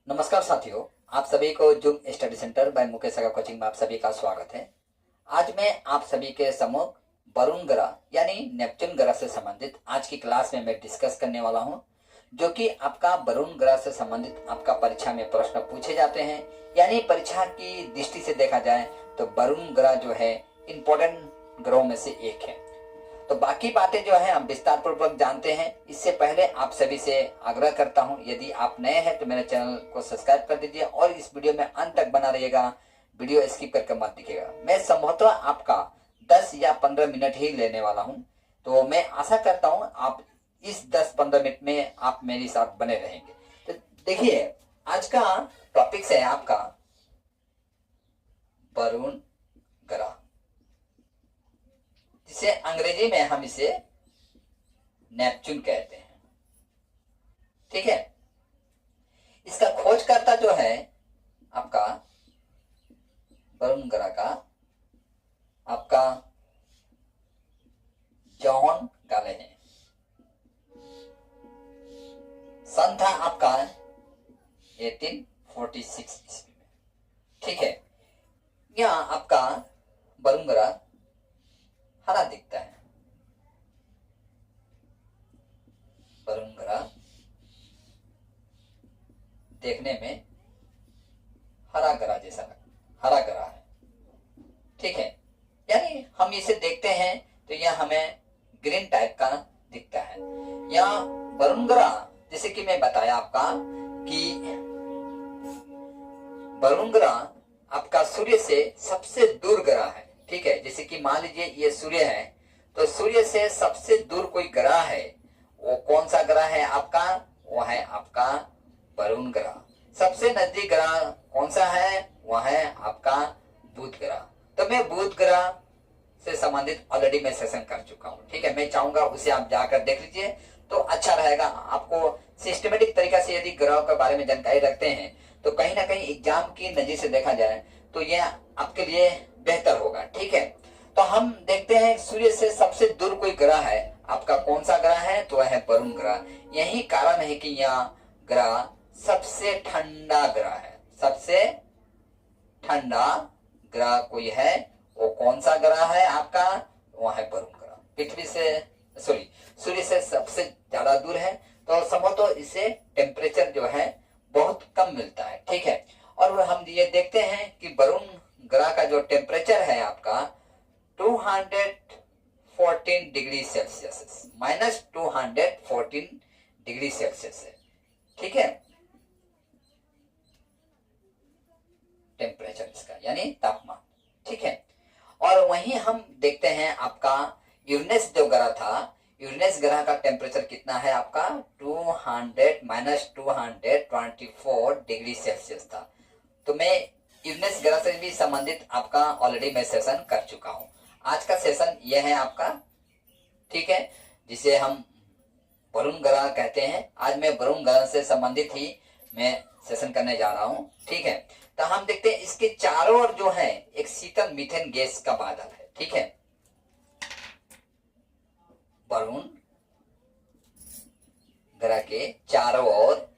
नमस्कार साथियों, आप सभी को Zoom study centre by Mukesh Agrawal coaching में आप सभी का स्वागत है। आज मैं आप सभी के सम्मुख वरुण ग्रह यानी नेपच्यून ग्रह से संबंधित आज की क्लास में मैं डिस्कस करने वाला हूं, जो कि आपका वरुण ग्रह से संबंधित आपका परीक्षा में प्रश्न पूछे जाते हैं। यानी परीक्षा की दृष्टि से देखा जाए तो वरुण ग्रह जो है इंपॉर्टेंट ग्रहों में से एक है। तो बाकी बातें जो है हम विस्तार पूर्वक जानते हैं। इससे पहले आप सभी से आग्रह करता हूं, यदि आप नए हैं तो मेरे चैनल को सब्सक्राइब कर दीजिए और इस वीडियो में अंत तक बना रहिएगा, वीडियो स्किप करके मत देखिएगा। मैं संभवतः आपका 10 या 15 मिनट ही लेने वाला हूं, तो मैं आशा करता हूं आप इस 10-15 मिनट में आप मेरे साथ बने रहेंगे। तो देखिए, आज का टॉपिक है आपका वरुण ग्रह, जिसे अंग्रेजी में हम इसे नेपच्यून कहते हैं। ठीक है, इसका खोजकर्ता जो है आपका वरुण ग्रह का आपका जॉन गाले हैं। सन था आपका 1846 ईस्वी में। ठीक है, यहाँ आपका वरुण ग्रह हरा दिखता है। वरुण ग्रह देखने में हरा ग्रह जैसा लगता, हरा ग्रह है। ठीक है, यानी हम इसे देखते हैं तो यह हमें ग्रीन टाइप का दिखता है। यहाँ वरुण ग्रह, जैसे कि मैं बताया आपका कि वरुण ग्रह आपका सूर्य से सबसे दूर ग्रह है। ठीक है, जैसे कि मान लीजिए ये सूर्य है, तो सूर्य से सबसे दूर कोई ग्रह है, वो कौन सा ग्रह है आपका? वो है आपका वरुण ग्रह। सबसे नजदीक ग्रह कौन सा है? वह है आपका बुध ग्रह। तो मैं बुध ग्रह से संबंधित ऑलरेडी मैं सेशन कर चुका हूँ। ठीक है, मैं चाहूंगा उसे आप जाकर देख लीजिए तो अच्छा रहेगा। आपको सिस्टमेटिक तरीका से यदि ग्रह के बारे में जानकारी रखते हैं तो कहीं ना कहीं एग्जाम की नजर से देखा जाए तो यह आपके लिए बेहतर होगा। ठीक है, तो हम देखते हैं सूर्य से सबसे दूर कोई ग्रह है आपका, कौन सा ग्रह है? तो वह है वरुण ग्रह। यही कारण है कि यह ग्रह सबसे ठंडा ग्रह है। सबसे ठंडा ग्रह कोई है, वो कौन सा ग्रह है आपका? वह है वरुण ग्रह। पृथ्वी से सूर्य से सबसे ज्यादा दूर है, तो संभवतः इसे टेम्परेचर जो है बहुत कम मिलता है। ठीक है, और हम ये देखते हैं कि वरुण ग्रह का जो टेम्परेचर है आपका 214 डिग्री सेल्सियस, -214 डिग्री सेल्सियस है। ठीक है, टेम्परेचर इसका यानी तापमान। ठीक है, और वहीं हम देखते हैं आपका यूरेनस जो ग्रह था, यूरेनस ग्रह का टेम्परेचर कितना है आपका? -224 डिग्री सेल्सियस था। तो मैं यूरेनस ग्रह से भी संबंधित आपका ऑलरेडी मैं सेशन कर चुका हूं। आज का सेशन यह है आपका, ठीक है, जिसे हम वरुण ग्रह कहते हैं। आज मैं वरुण ग्रह से संबंधित ही मैं सेशन करने जा रहा हूं। ठीक है, तो हम देखते हैं इसके चारों ओर जो है एक शीतल मीथेन गैस का बादल है। ठीक है, वरुण ग्रह के चारों ओर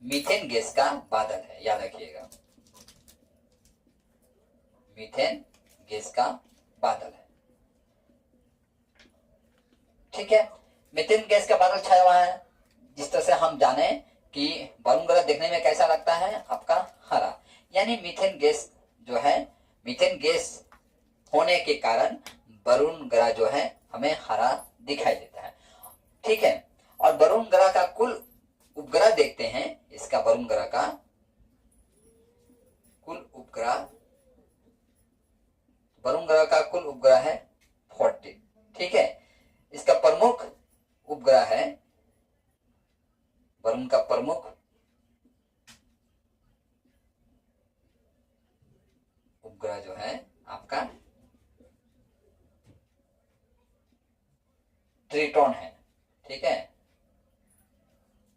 मीथेन गैस का बादल है, याद रखिएगा, मीथेन गैस का बादल है। ठीक है, मीथेन गैस का बादल छाया हुआ है। जिस तरह से हम जाने कि वरुण ग्रह देखने में कैसा लगता है आपका? हरा, यानी मीथेन गैस जो है, मीथेन गैस होने के कारण वरुण ग्रह जो है हमें हरा दिखाई देता है। ठीक है, और वरुण ग्रह का कुल उपग्रह देखते हैं। इसका वरुण ग्रह का कुल उपग्रह, वरुण ग्रह का कुल उपग्रह है 40। ठीक है, इसका प्रमुख उपग्रह है, वरुण का प्रमुख उपग्रह जो है आपका ट्रिटोन है। ठीक है,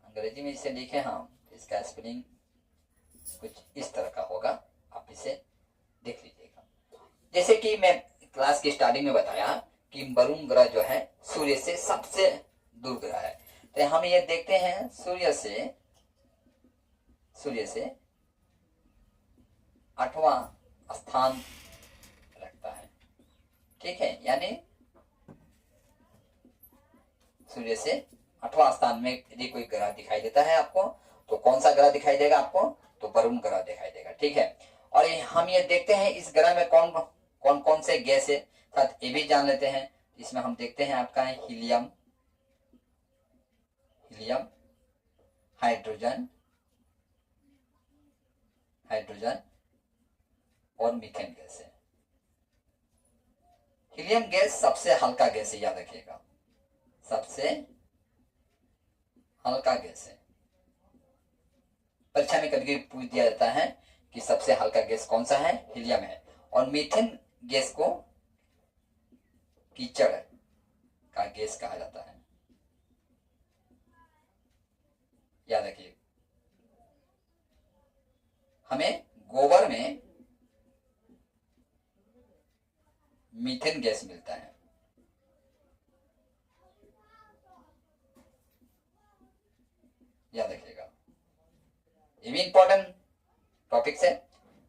अंग्रेजी में इसे लिखे हम, इसका स्पेलिंग कुछ इस तरह का होगा, आप इसे देख लीजिएगा। जैसे कि मैं क्लास की स्टार्टिंग में बताया कि वरुण ग्रह जो है सूर्य से सबसे दूर ग्रह है। तो हम ये देखते हैं सूर्य से 8वां स्थान रखता है, ठीक है। यानी सूर्य से 8वां स्थान में यदि कोई ग्रह दिखाई देता है आपको, तो कौन सा ग्रह दिखाई देगा आपको? तो वरुण ग्रह दिखाई देगा, ठीक है। और हम ये देखते हैं इस ग्रह में कौन कौन से गैस है, साथ ये भी जान लेते हैं। इसमें हम देखते हैं आपका हीलियम, हाइड्रोजन और मीथेन गैस है। हीलियम गैस सबसे हल्का गैस है, याद रखिएगा, सबसे हल्का गैस है। परीक्षा में कभी पूछ दिया जाता है कि सबसे हल्का गैस कौन सा है? हीलियम है। और मीथेन गैस को कीचड़ का गैस कहा जाता है, याद रखिए। हमें गोबर में मीथेन गैस मिलता है, याद रखिएगा। ये भी इंपॉर्टेंट टॉपिक्स है,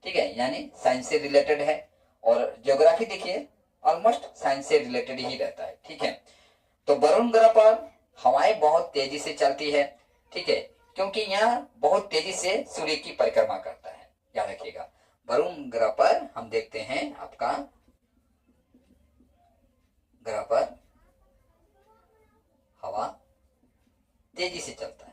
ठीक है, यानी साइंस से रिलेटेड है। और ज्योग्राफी देखिए ऑलमोस्ट साइंस से रिलेटेड ही रहता है, ठीक है। तो वरुण ग्रह पर हवाएं बहुत तेजी से चलती है, ठीक है, क्योंकि यह बहुत तेजी से सूर्य की परिक्रमा करता है, याद रखिएगा। वरुण ग्रह पर हम देखते हैं आपका ग्रह पर हवा तेजी से चलता है।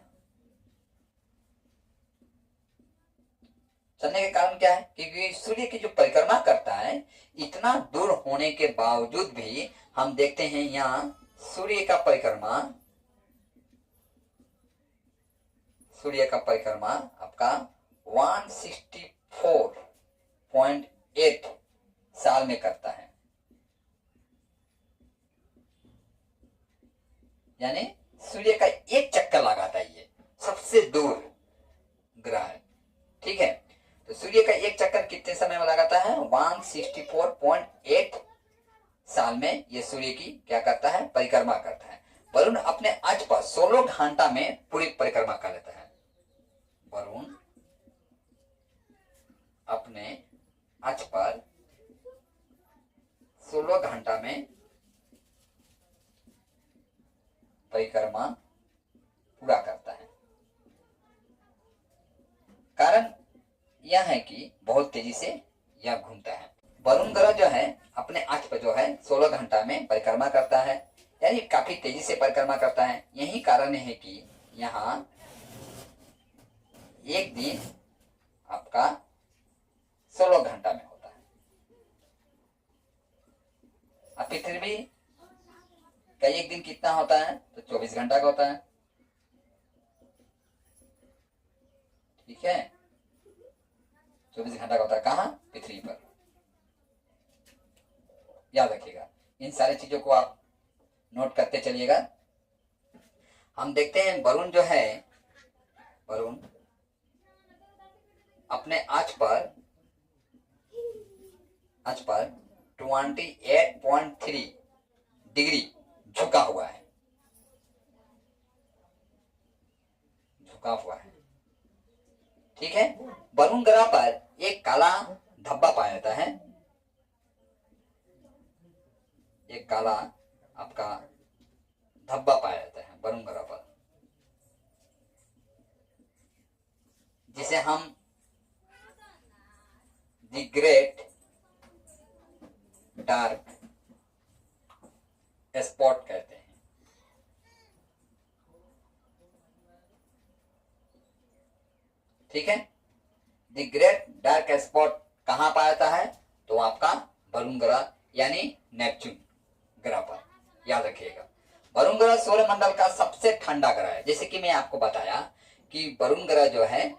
चलने के कारण क्या है? क्योंकि सूर्य की जो परिक्रमा करता है, इतना दूर होने के बावजूद भी हम देखते हैं यहाँ सूर्य का परिक्रमा आपका 164.8 साल में करता है, यानी सूर्य का एक चक्कर लगाता है। ये सबसे दूर ग्रह है, ठीक है। तो सूर्य का एक चक्कर कितने समय में लगाता है? 164.8 साल में ये सूर्य की क्या करता है? परिक्रमा करता है। वरुण अपने अक्ष पर 16 घंटा में पूरी परिक्रमा कर लेता है। वरुण अपने अक्ष पर 16 घंटा में परिक्रमा पूरा करता है। कारण यह है कि बहुत तेजी से यह घूमता है। वरुण ग्रह जो है अपने अक्ष पर जो है 16 घंटा में परिक्रमा करता है, यानी काफी तेजी से परिक्रमा करता है। यही कारण है कि यहाँ एक दिन आपका 16 घंटा में होता है। अब पृथ्वी का एक दिन कितना होता है? तो 24 घंटा का होता है, ठीक है। 24 घंटा का होता है कहाँ? पृथ्वी पर, याद रखिएगा। इन सारी चीजों को आप नोट करते चलिएगा। हम देखते हैं वरुण जो है, वरुण अपने अक्ष पर 28.3 डिग्री झुका हुआ है, ठीक है। वरुण ग्रह पर एक काला धब्बा पाया जाता है, एक काला आपका धब्बा पाया जाता है वरुण ग्रह पर, जिसे हम द ग्रेट डार्क स्पॉट कहते हैं, ठीक है। द ग्रेट डार्क स्पॉट कहां पाया जाता है? तो आपका वरुण ग्रह यानी नेपच्यून ग्रह पर, याद रखिएगा। वरुण ग्रह सौर मंडल का सबसे ठंडा ग्रह है। जैसे कि मैं आपको बताया कि वरुण ग्रह जो है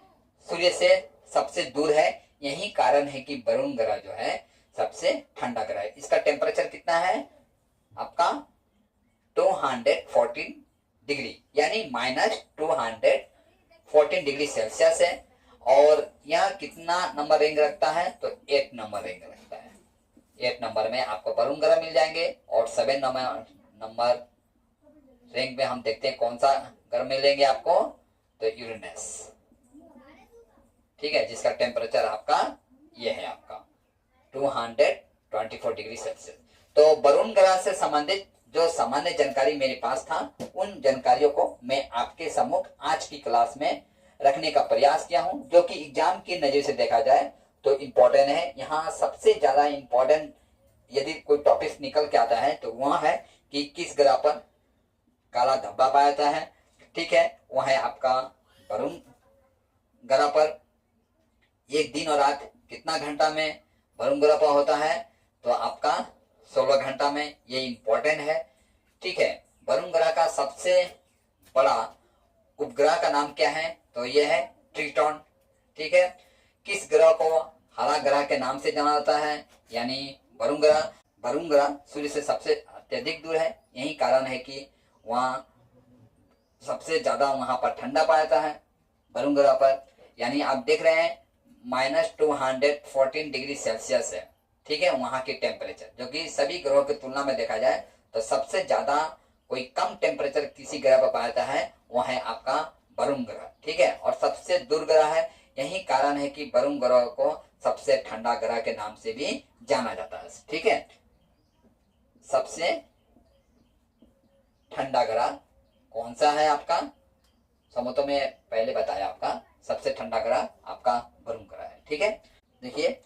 सूर्य से सबसे दूर है, यही कारण है कि वरुण ग्रह जो है सबसे ठंडा ग्रह है। इसका टेम्परेचर कितना है आपका? 214 डिग्री, यानी -214 डिग्री सेल्सियस है। और यह कितना नंबर रैंक रखता है? तो 8 नंबर रैंक रखता है। 8 नंबर में आपको वरुण ग्रह मिल जाएंगे। और 7 नंबर रैंक में हम देखते हैं कौन सा ग्रह मिलेंगे आपको, तो यूरेनस, ठीक है, जिसका टेम्परेचर आपका ये है आपका 224 डिग्री सेल्सियस। तो वरुण ग्रह से संबंधित जो सामान्य जानकारी मेरे पास था, उन जानकारियों को मैं आपके सम्मुख आज की क्लास में रखने का प्रयास किया हूं, जो कि एग्जाम की नजर से देखा जाए तो इम्पोर्टेंट है। यहाँ सबसे ज्यादा इम्पोर्टेंट यदि कोई टॉपिक निकल के आता है तो वह है कि किस ग्रह पर काला धब्बा पाया जाता है, ठीक है, वह है आपका वरुण ग्रह पर। एक दिन और रात कितना घंटा में वरुण ग्रह पर होता है, तो आपका 16 घंटा में, ये इंपॉर्टेंट है, ठीक है। वरुण ग्रह का सबसे बड़ा उपग्रह का नाम क्या है, तो ये है ट्रिटॉन, ठीक है। किस ग्रह को हरा ग्रह के नाम से जाना जाता है, यानी वरुण ग्रह सूर्य से सबसे अत्यधिक दूर है। यही कारण है कि वहां सबसे ज्यादा वहां पर ठंडा पाया जाता है वरुण ग्रह पर, यानी आप देख रहे हैं -214 डिग्री सेल्सियस है, ठीक है, वहां की टेम्परेचर, जो कि सभी ग्रहों की तुलना में देखा जाए तो सबसे ज्यादा कोई कम टेम्परेचर किसी ग्रह पर पाया जाता है वह है आपका वरुण ग्रह, ठीक है, और सबसे दूर ग्रह है। यही कारण है कि वरुण ग्रह को सबसे ठंडा ग्रह के नाम से भी जाना जाता है, ठीक है। सबसे ठंडा ग्रह कौन सा है आपका, तो मैं पहले बताया आपका सबसे ठंडा ग्रह आपका वरुण ग्रह है, ठीक है। देखिए,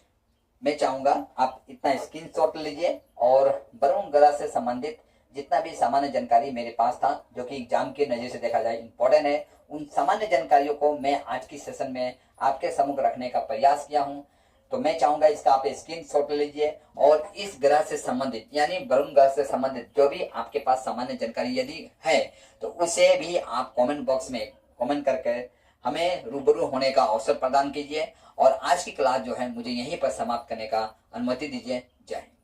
मैं चाहूंगा आप इतना स्क्रीनशॉट लीजिए और वरुण ग्रह से संबंधित जितना भी सामान्य जानकारी मेरे पास था, जो कि एग्जाम के नजर से देखा जाए इंपॉर्टेंट है, उन सामान्य जानकारियों को मैं आज की सेशन में आपके सम्मुख रखने का प्रयास किया हूं। तो मैं चाहूंगा इसका आप स्क्रीनशॉट लीजिए और इस ग्रह से संबंधित यानी वरुण ग्रह से संबंधित जो भी आपके पास सामान्य जानकारी यदि है तो उसे भी आप कमेंट बॉक्स में कमेंट करके हमें रूबरू होने का अवसर प्रदान कीजिए। और आज की क्लास जो है मुझे यहीं पर समाप्त करने का अनुमति दीजिए। जय हिंद।